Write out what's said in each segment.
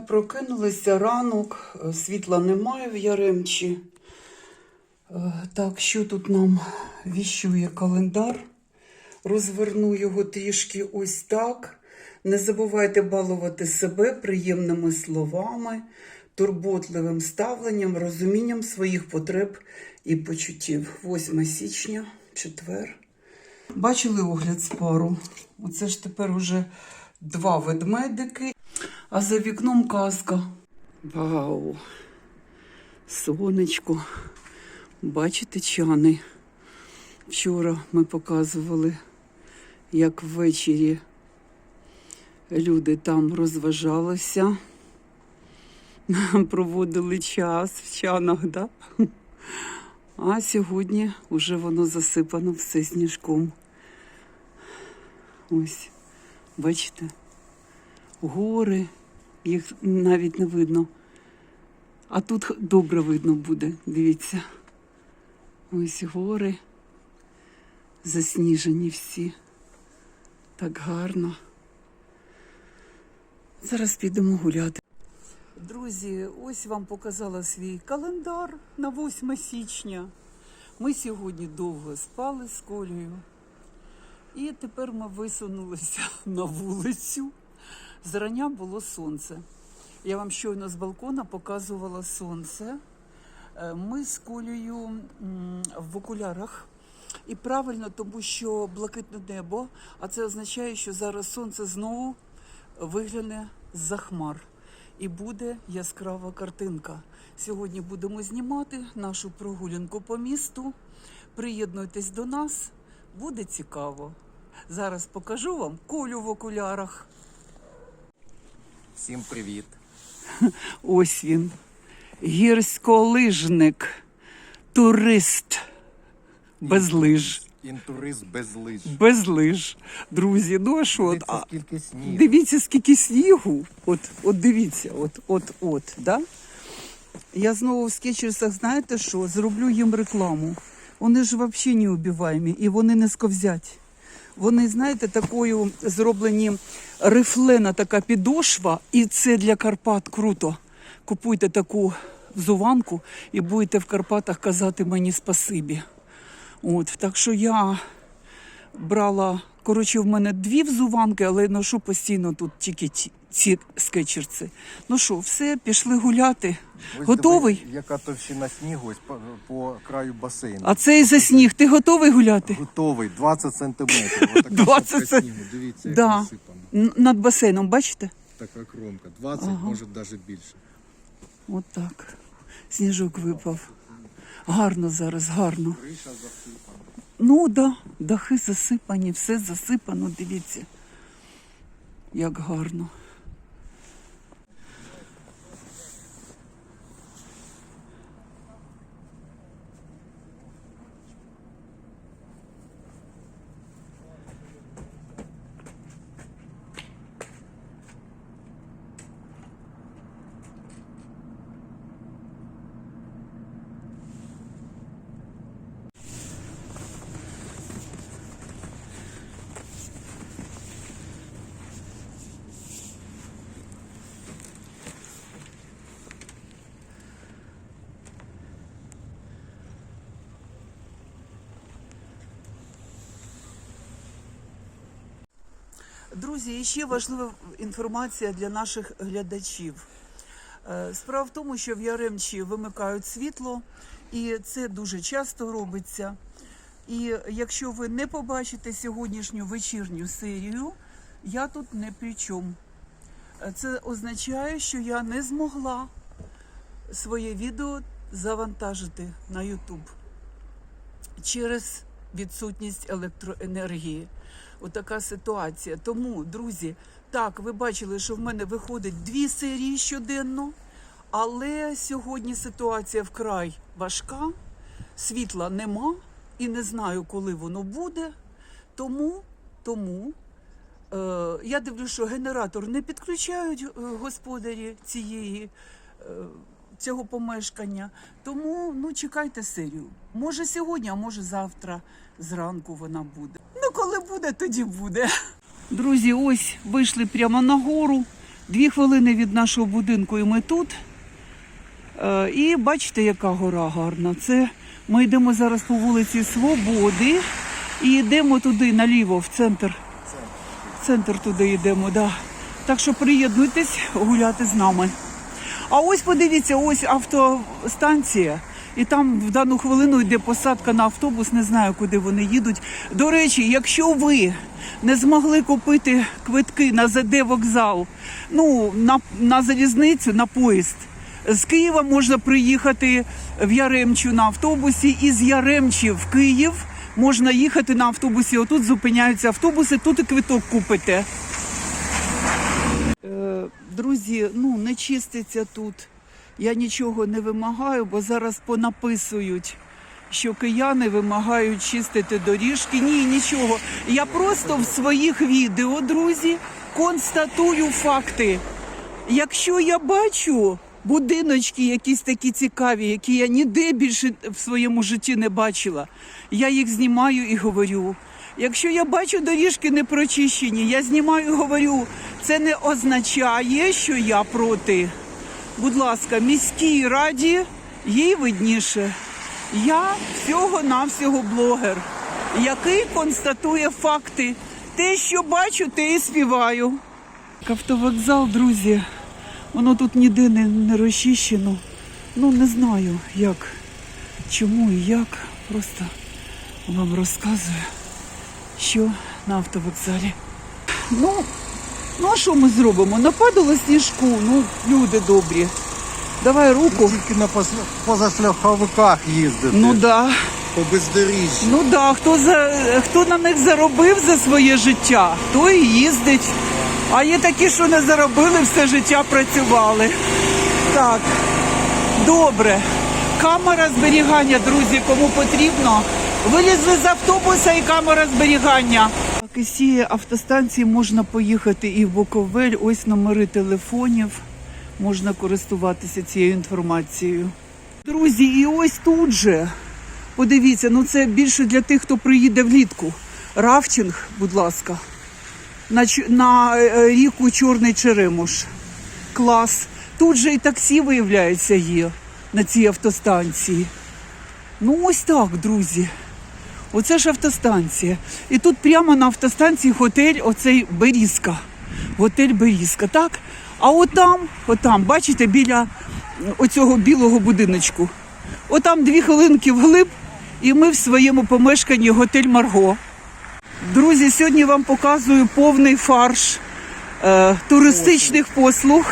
Прокинулися ранок, світла немає в Яремчі. Так, що тут нам віщує календар? Розверну його трішки ось так. Не забувайте балувати себе приємними словами, турботливим ставленням, розумінням своїх потреб і почуттів. 8 січня, четвер. Бачили огляд з пару? Оце ж тепер уже 2 ведмедики. А за вікном казка. Вау! Сонечко. Бачите, чани? Вчора ми показували, як ввечері люди там розважалися, проводили час в чанах, да? А сьогодні вже воно засипано все сніжком. Ось, бачите? Гори, їх навіть не видно. А тут добре видно буде, дивіться. Ось гори, засніжені всі. Так гарно. Зараз підемо гуляти. Друзі, ось вам показала свій календар на 8 січня. Ми сьогодні довго спали з Колею. І тепер ми висунулися на вулицю. Зрання було сонце. Я вам щойно з балкона показувала сонце. Ми з Колею в окулярах. І правильно, тому що блакитне небо, а це означає, що зараз сонце знову вигляне з-за хмар. І буде яскрава картинка. Сьогодні будемо знімати нашу прогулянку по місту. Приєднуйтесь до нас, буде цікаво. Зараз покажу вам Колю в окулярах. Всім привіт! Ось він. Гірськолижник. Турист. Без лиж. Інтурист без лиж. Без лиж. Друзі, ну а що? Дивіться, скільки снігу. Дивіться, скільки снігу. От дивіться, да? Я знову в скетчерсах, знаєте що, зроблю їм рекламу. Вони ж взагалі неубиваємі і вони не сковзять. Вони, знаєте, такою зроблені рифлена така підошва, і це для Карпат круто. Купуйте таку взуванку і будете в Карпатах казати мені спасибі. Так що я брала, в мене 2 взуванки, але ношу постійно тут тільки ці скетчерси. Ну що, все, пішли гуляти. Ось Готовий? диви, яка товщина снігу ось по краю басейну. А це і за сніг. Ти готовий гуляти? Готовий, 20 сантиметрів. Отака 20 шапка снігу, дивіться, як Да. насипано. Над басейном, бачите? Така кромка, 20, може навіть більше. От так. Сніжок випав. Гарно зараз, гарно. Криша засипана. Ну, да, дахи засипані, все засипано, дивіться. Як гарно. Друзі, і ще важлива інформація для наших глядачів. Справа в тому, що в Яремчі вимикають світло, і це дуже часто робиться. І якщо ви не побачите сьогоднішню вечірню серію, я тут не при чому. Це означає, що я не змогла своє відео завантажити на YouTube через відсутність електроенергії. Отака ситуація. Тому, друзі, так, ви бачили, що в мене виходить 2 серії щоденно, але сьогодні ситуація вкрай важка, світла нема і не знаю, коли воно буде. Тому я дивлюсь, що генератор не підключають господарі цього помешкання. Тому, чекайте серію. Може сьогодні, а може завтра зранку вона буде. Ну, коли буде, тоді буде. Друзі, ось вийшли прямо на гору. 2 хвилини від нашого будинку і ми тут. І бачите, яка гора гарна. Це ми йдемо зараз по вулиці Свободи і йдемо туди наліво, в центр. В центр туди йдемо, да. Так що приєднуйтесь гуляти з нами. А ось подивіться, ось автостанція. І там в дану хвилину йде посадка на автобус, не знаю, куди вони їдуть. До речі, якщо ви не змогли купити квитки на ЗД вокзал, на залізницю, на поїзд, з Києва можна приїхати в Яремчу на автобусі, і з Яремчі в Київ можна їхати на автобусі. Отут зупиняються автобуси, тут і квиток купите. Друзі, не чиститься тут. Я нічого не вимагаю, бо зараз понаписують, що кияни вимагають чистити доріжки. Ні, нічого. Я просто в своїх відео, друзі, констатую факти. Якщо я бачу будиночки якісь такі цікаві, які я ніде більше в своєму житті не бачила, я їх знімаю і говорю. Якщо я бачу доріжки не прочищені, я знімаю і говорю. Це не означає, що я проти. Будь ласка, міській раді, їй видніше. Я всього-навсього блогер, який констатує факти. Те, що бачу, те і співаю. Автовокзал, друзі, воно тут ніде не розчищено. Не знаю, як, чому і як. Просто вам розказую, що на автовокзалі. А що ми зробимо? Нападало сніжку, люди добрі. Давай руку. Тільки на позашляховиках їздити. Да. По бездоріжжю. Хто на них заробив за своє життя, той і їздить. А є такі, що не заробили, все життя працювали. Так, добре. Камера зберігання, друзі, кому потрібно. Вилізли з автобуса і камера зберігання. Із цієї автостанції можна поїхати і в Буковель. Ось номери телефонів. Можна користуватися цією інформацією. Друзі, і ось тут же, подивіться, це більше для тих, хто приїде влітку. Рафтинг, будь ласка, на ріку Чорний Черемош. Клас. Тут же і таксі, виявляється, є на цій автостанції. Ось так, друзі. Оце ж автостанція. І тут прямо на автостанції готель оцей Берізка. Готель Берізка, так? А отам, бачите, біля оцього білого будиночку. Отам 2 хвилинки вглиб, і ми в своєму помешканні готель Марго. Друзі, сьогодні вам показую повний фарш туристичних послуг,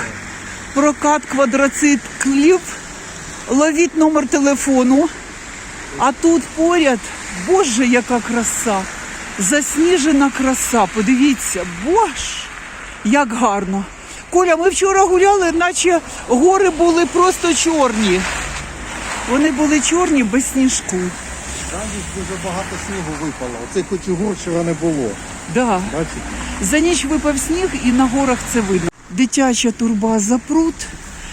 прокат квадроциклів. Ловіть номер телефону. А тут поряд, боже, яка краса, засніжена краса, подивіться, боже, як гарно. Коля, ми вчора гуляли, наче гори були просто чорні. Вони були чорні без сніжку. Там дуже багато снігу випало, оцих кучугур вчора не було. Да. Бачите? За ніч випав сніг і на горах це видно. Дитяча турбаза пруд.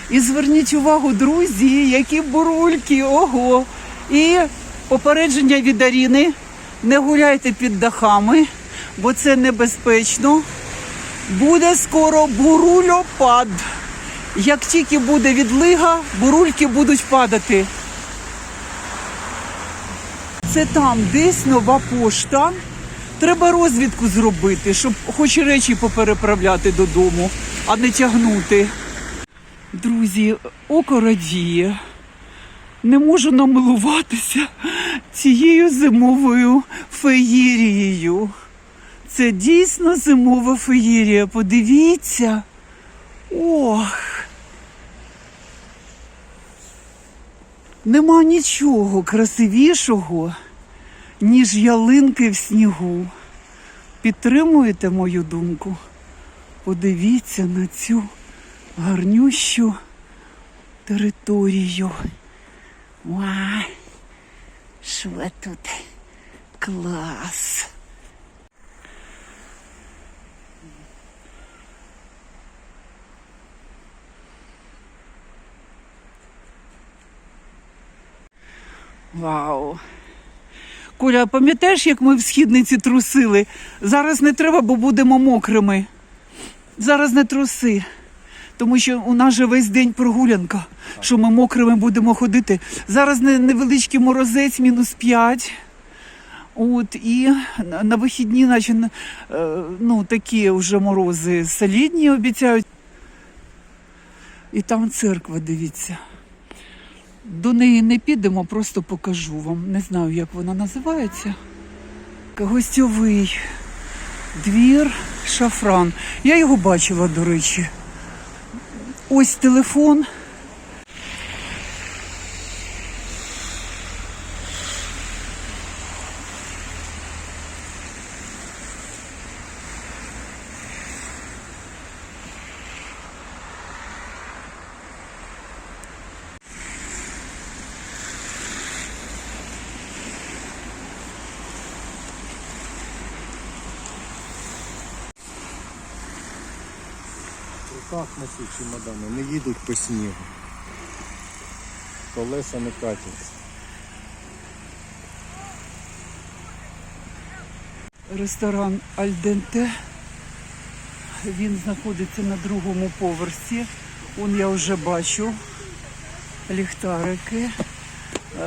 І зверніть увагу, друзі, які бурульки, ого. І попередження від Аріни, не гуляйте під дахами, бо це небезпечно. Буде скоро бурульопад. Як тільки буде відлига, бурульки будуть падати. Це там десь нова пошта. Треба розвідку зробити, щоб хоч речі попереправляти додому, а не тягнути. Друзі, око радіє. Не можу намилуватися цією зимовою феєрією. Це дійсно зимова феєрія. Подивіться. Ох. Нема нічого красивішого, ніж ялинки в снігу. Підтримуєте мою думку? Подивіться на цю гарнющу територію. Вау, що тут клас. Вау. Коля, пам'ятаєш, як ми в східниці трусили? Зараз не треба, бо будемо мокрими. Зараз не труси. тому що у нас же весь день прогулянка, що ми мокрими будемо ходити. Зараз невеличкий морозець, -5. От, і на вихідні, наче, ну, такі вже морози солідні обіцяють. І там церква, дивіться. До неї не підемо, просто покажу вам. Не знаю, як вона називається. Гостьовий двір Шафран. Я його бачила, до речі. Ось телефон. В руках несуть чемодани, не їдуть по снігу. Колеса не катяться. Ресторан Альденте. Він знаходиться на 2-му поверсі. Он я вже бачу ліхтарики.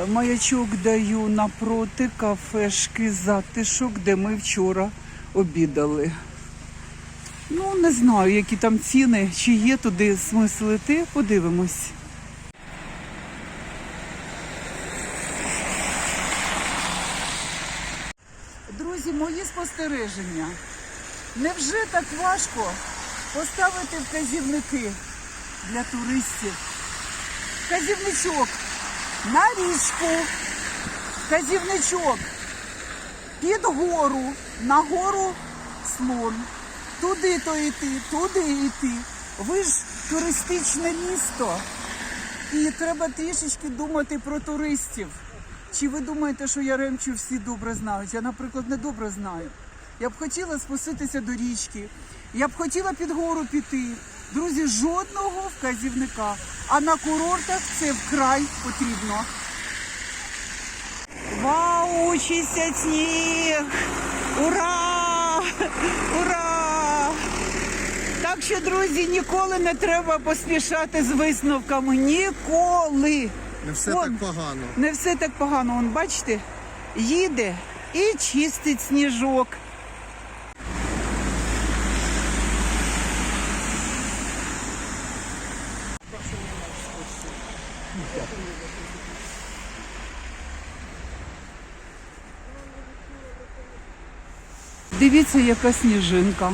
Маячок даю напроти кафешки «Затишок», де ми вчора обідали. Ну, не знаю, які там ціни, чи є туди смисл іти, подивимось. Друзі, мої спостереження. Невже так важко поставити вказівники для туристів? Вказівничок на річку, вказівничок під гору, на гору слон. Туди-то йти, туди йти. Ви ж туристичне місто. І треба трішечки думати про туристів. Чи ви думаєте, що Яремчу всі добре знають? Я, наприклад, не добре знаю. Я б хотіла спуститися до річки. Я б хотіла під гору піти. Друзі, жодного вказівника. А на курортах це вкрай потрібно. Вау, чистять сніг! Ура! Ура! Так що, друзі, ніколи не треба поспішати з висновками. Ніколи! Не все так погано. Не все так погано. Вон, бачите, їде і чистить сніжок. Дивіться, яка сніжинка.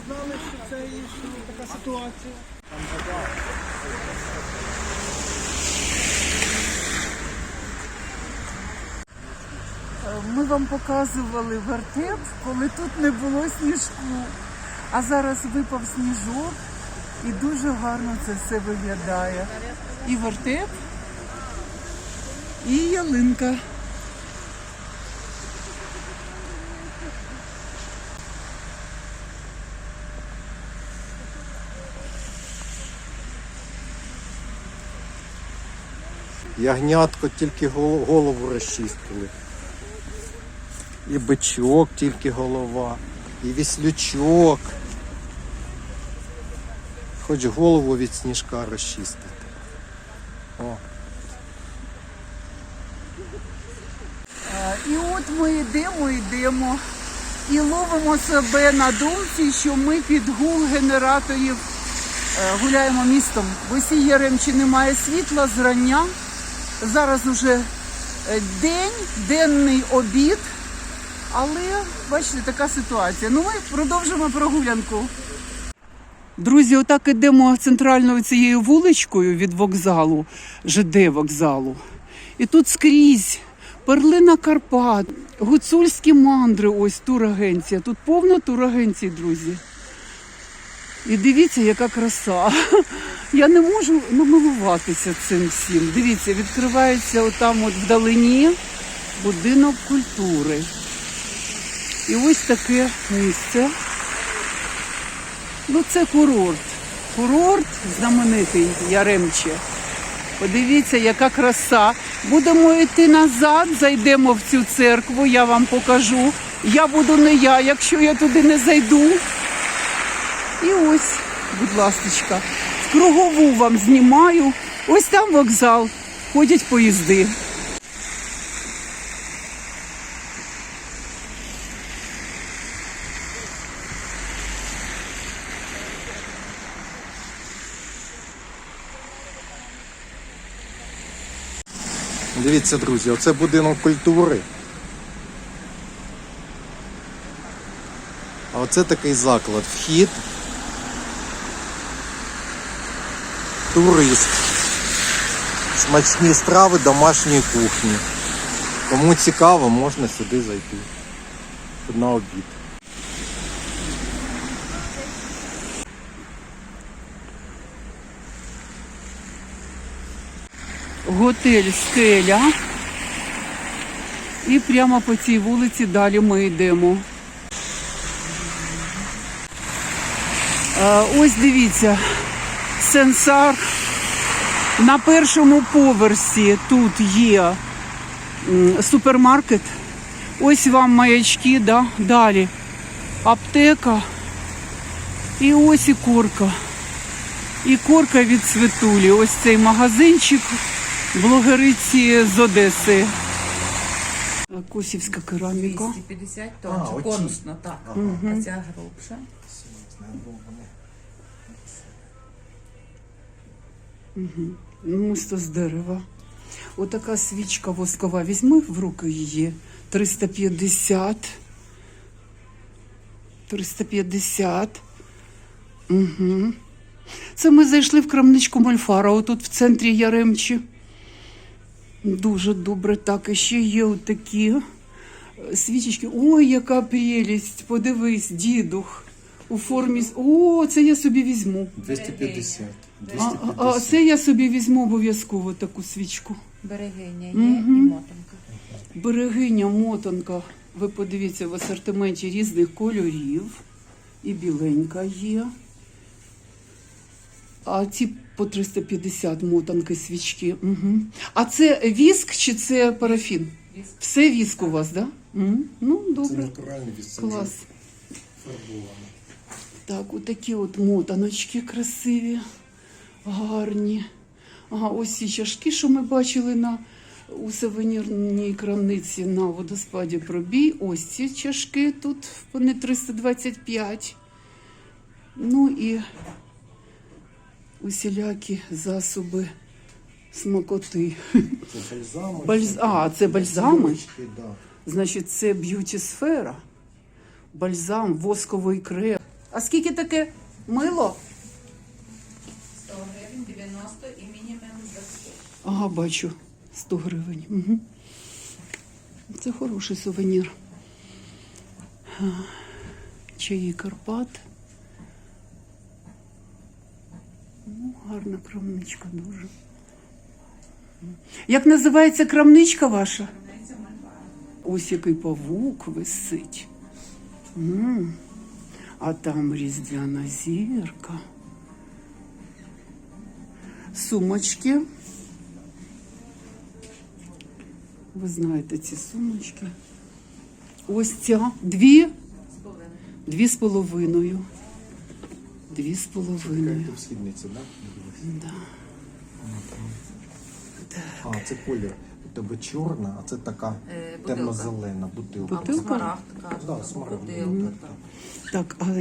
Знали, що це така ситуація. Ми вам показували вертеп, коли тут не було сніжку. А зараз випав сніжок і дуже гарно це все виглядає. І вертеп, і ялинка. Ягнятко тільки голову розчистили. І бичок тільки голова, і віслючок. Хоч голову від сніжка розчистити. О. І от ми йдемо і ловимо себе на думці, що ми під гул генераторів гуляємо містом. В усій Яремчі немає світла зрання. Зараз уже денний обід, але, бачите, така ситуація. Ну, ми продовжимо прогулянку. Друзі, отак ідемо центральною цією вуличкою від вокзалу, ЖД вокзалу. І тут скрізь перлина Карпат, гуцульські мандри, ось турагенція. Тут повно турагенцій, друзі. І дивіться, яка краса. Я не можу намилуватися цим всім. Дивіться, відкривається отам от вдалині будинок культури. І ось таке місце. Ну, це курорт. Курорт знаменитий Яремче. Подивіться, яка краса. Будемо йти назад, зайдемо в цю церкву, я вам покажу. Я буду не я, якщо я туди не зайду. І ось, будь ласточка, в кругову вам знімаю. Ось там вокзал, ходять поїзди. Дивіться, друзі, оце будинок культури. А оце такий заклад. Вхід. Турист. Смачні страви домашньої кухні. Кому цікаво, можна сюди зайти. На обід. Готель «Стеля». І прямо по цій вулиці далі ми йдемо. Ось дивіться, Сенсар. На першому поверсі тут є супермаркет. Ось вам маячки, да? Далі аптека. І ось і Корка. І Корка від Світулі. Ось цей магазинчик блогериці з Одеси. Косівська кераміка. 250 А, тонн, оці. конусно, так. А ця грубша. Мисто з дерева. Отака свічка воскова. Візьми в руки її. 350. 350. Угу. Це ми зайшли в крамничку Мольфара, отут в центрі Яремчі. Дуже добре. Так, і ще є отакі свічечки. Ой, яка прелість! Подивись, дідух. У формі... О, це я собі візьму. 250. А це я собі візьму обов'язково таку свічку. Берегиня є і мотанка. Берегиня, мотанка. Ви подивіться, в асортименті різних кольорів. І біленька є. А ці по 350 мотанки свічки. Угу. А це віск чи це парафін? Віск. Все віск у вас, так? Да? Ну, Це добре. натуральний віск. Клас. Фарбований. Так, отакі от мотаночки красиві, гарні. Ага, ось ці чашки, що ми бачили у сувенірній крамниці на водоспаді Пробій. Ось ці чашки тут, вони 325. Ну і усілякі засоби смакоти. Це бальзами. Це бальзами? Сірочки, да. Значить, це б'юті-сфера. Бальзам, восковий крем. А скільки таке мило? 100 гривень, 90 і мінімум за 100. Ага, бачу. 100 гривень. Угу. Це хороший сувенір. Чаї Карпат. Ну, гарна крамничка дуже. Як називається крамничка ваша? Ось який павук висить. А там різдвяна зірка. Сумочки. Ви знаєте ці сумочки. Ось ця. 2,5. 2,5. 2,5. Це в східниці, да? Да. А, це колір. У тебе чорна, а це така Бутилка. темно-зелена бутилка. Бутилка? Смарагд, кажуть. Да, смарагд. Бутилка. Так, а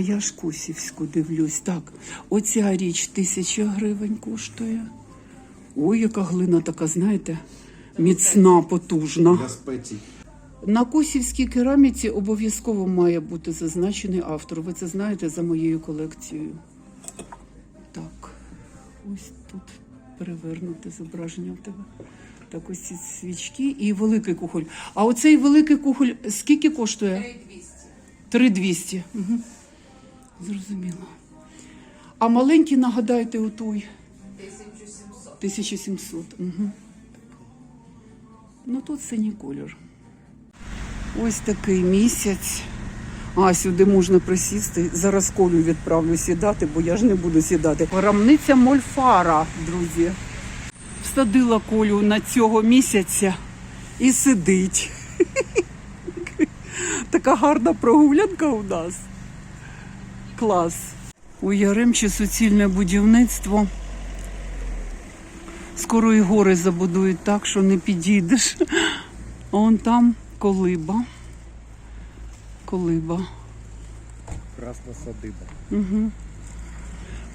я ж Косівську дивлюсь. Так, оця річ 1000 гривень коштує. Ой, яка глина така, знаєте, міцна, потужна. Для спецій. На косівській кераміці обов'язково має бути зазначений автор. Ви це знаєте за моєю колекцією. Так, ось тут перевернуте зображення в тебе. Так, ось ці свічки і великий кухоль. А оцей великий кухоль скільки коштує? 3200. 3200. Угу. Зрозуміло. А маленький, нагадайте, отой. 1700. 1700. Угу. Ну тут синій колір. Ось такий місяць. А, сюди можна присісти. Зараз Колю відправлю сідати, бо я ж не буду сідати. Рамниця Мольфара, друзі. Всадила Колю на цього місяця і сидить. Така гарна прогулянка у нас. Клас. У Яремчі суцільне будівництво. Скоро і гори забудують так, що не підійдеш. А вон там колиба. Колиба. Красна садиба. Угу.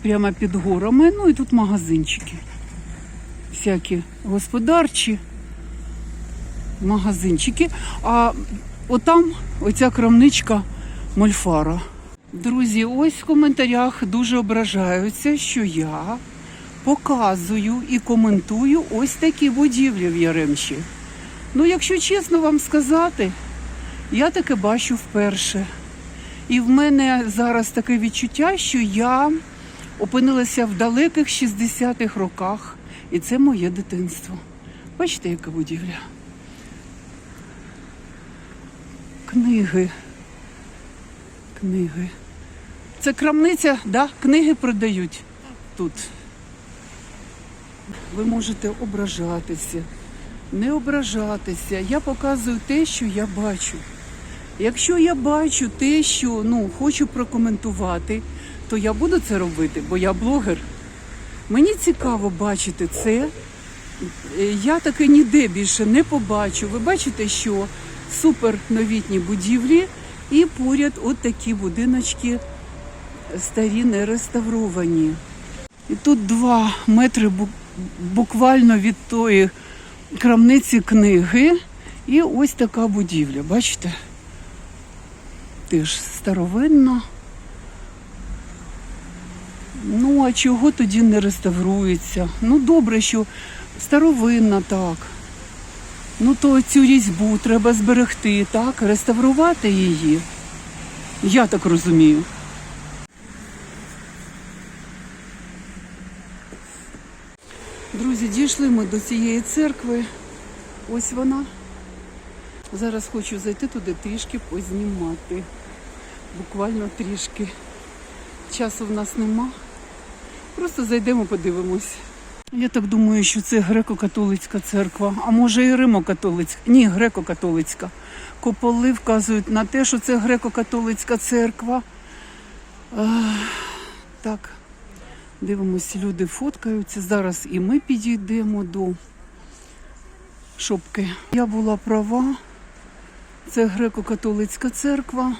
Прямо під горами. Ну і тут магазинчики. Всякі господарчі магазинчики. А отам оця крамничка Мольфара. Друзі, ось в коментарях дуже ображаються, що я показую і коментую ось такі будівлі в Яремчі. Ну, якщо чесно вам сказати, я таке бачу вперше. І в мене зараз таке відчуття, що я опинилася в далеких 60-х роках. І це моє дитинство. Бачите, яка будівля? Книги. Книги. Це крамниця, да? Книги продають тут. Ви можете ображатися, не ображатися. Я показую те, що я бачу. Якщо я бачу те, що хочу прокоментувати, то я буду це робити, бо я блогер. Мені цікаво бачити це. Я таке ніде більше не побачу. Ви бачите, що супер новітні будівлі і поряд от такі будиночки старі, не реставровані. І тут 2 метри буквально від тої крамниці книги. І ось така будівля, бачите? Теж старовинна. Ну, а чого тоді не реставрується? Ну, добре, що старовинна, так. Ну, то цю різьбу треба зберегти, так? Реставрувати її. Я так розумію. Друзі, дійшли ми до цієї церкви. Ось вона. Зараз хочу зайти туди трішки познімати. Буквально трішки. Часу в нас нема. Просто зайдемо, подивимось. Я так думаю, що це греко-католицька церква. А може і римо-католицька. Ні, греко-католицька. Куполи вказують на те, що це греко-католицька церква. Так. Дивимось, люди фоткаються. Зараз і ми підійдемо до шопки. Я була права. Це греко-католицька церква.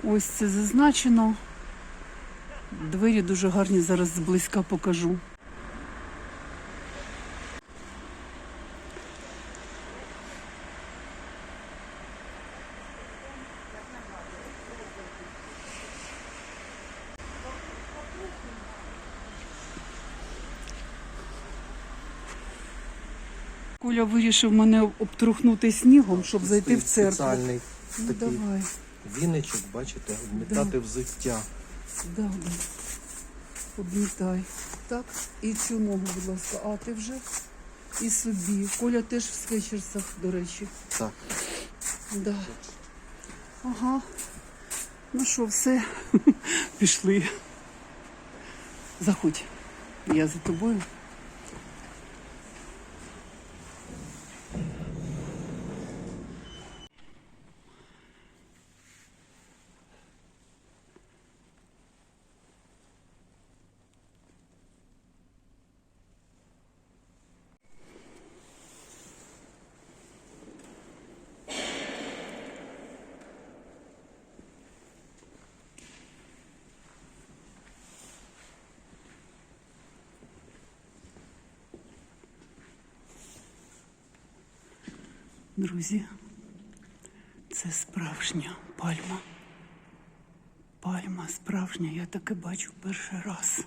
Ось це зазначено. Двері дуже гарні, зараз зблизька покажу. Коля вирішив мене обтрухнути снігом, щоб зайти в церкву. Спеціальний Ну, такий давай. віничок, бачите, обмітати взуття. Да. Обмітай. Так, і цю ногу, будь ласка. А, ти вже? І собі. Коля теж в скетчерсах, до речі. Так. Да. Ага. Ну що, все. Пішли. Заходь. Я за тобою. Друзі, це справжня пальма. Пальма справжня, я таке бачу перший раз.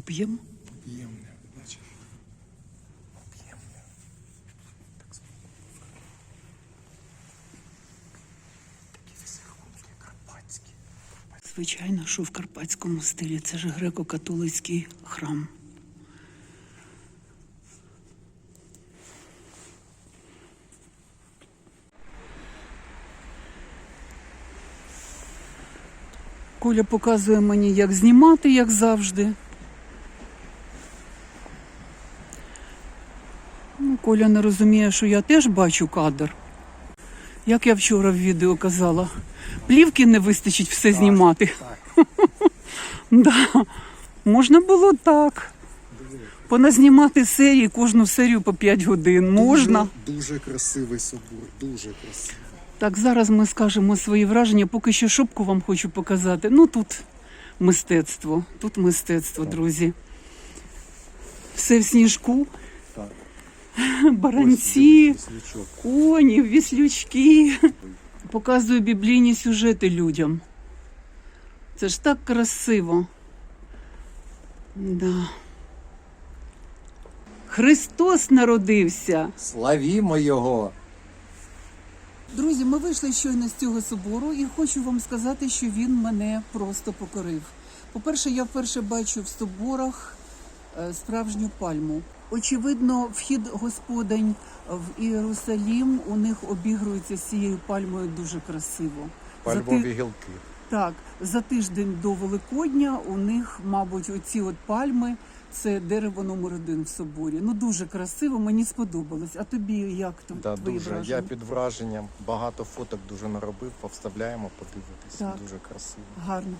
Поп'ємо? Об'ємне, бачиш? Об'ємне. Так такі візерунки карпатські. Звичайно, що в карпатському стилі. Це ж греко-католицький храм. Коля показує мені, як знімати, як завжди. Ну, Коля не розуміє, що я теж бачу кадр. Як я вчора в відео казала, плівки не вистачить все знімати. Так. Да. Можна було так. Поназнімати серії, кожну серію по 5 годин. Можна. Дуже красивий собор, дуже красивий. Так, зараз ми скажемо свої враження. Поки що шопку вам хочу показати. Ну, тут мистецтво, друзі. Все в сніжку. Так. Баранці, Ось, дивись, віслючок. коні, віслючки. Показую біблійні сюжети людям. Це ж так красиво. Да. Христос народився. Славімо його! Друзі, ми вийшли щойно з цього собору і хочу вам сказати, що він мене просто покорив. По-перше, я вперше бачу в соборах справжню пальму. Очевидно, вхід Господень в Ієрусалім у них обігрується з цією пальмою дуже красиво. Пальмові гілки. Так, за тиждень до Великодня у них, мабуть, оці от пальми – це дерево номер 1 в соборі. Ну, дуже красиво, мені сподобалось. А тобі як там Да, твої дуже. враження? Я під враженням. Багато фоток дуже наробив, повставляємо, подивитись. Так. Дуже красиво. Гарно.